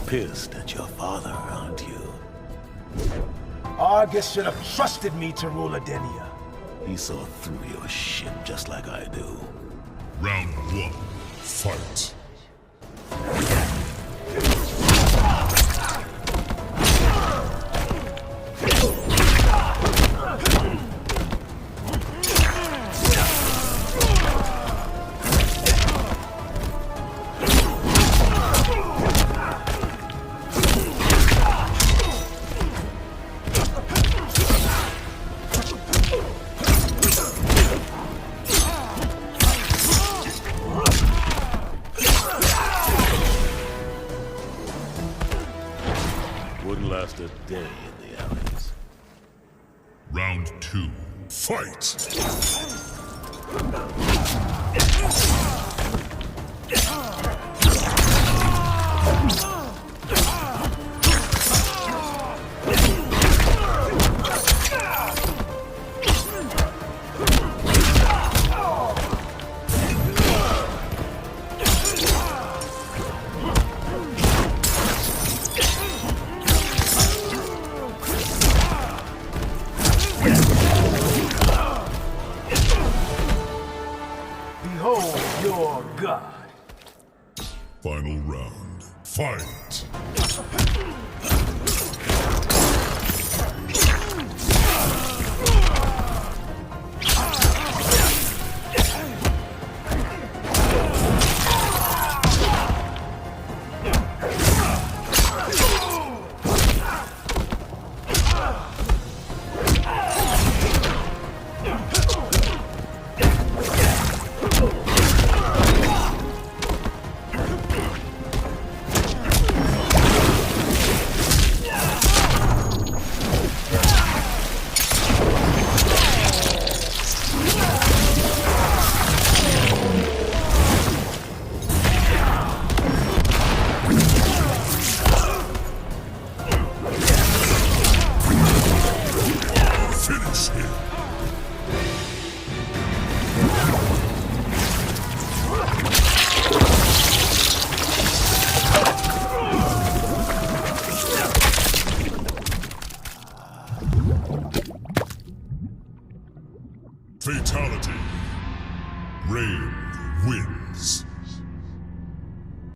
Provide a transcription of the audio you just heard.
pissed at your father, aren't you? Argus should have trusted me to rule Adenia. He saw through your shit just like I do. Round 1. Fight. Wouldn't last a day in the alleys. Round 2. Fight! Behold your god. Final round. Fight!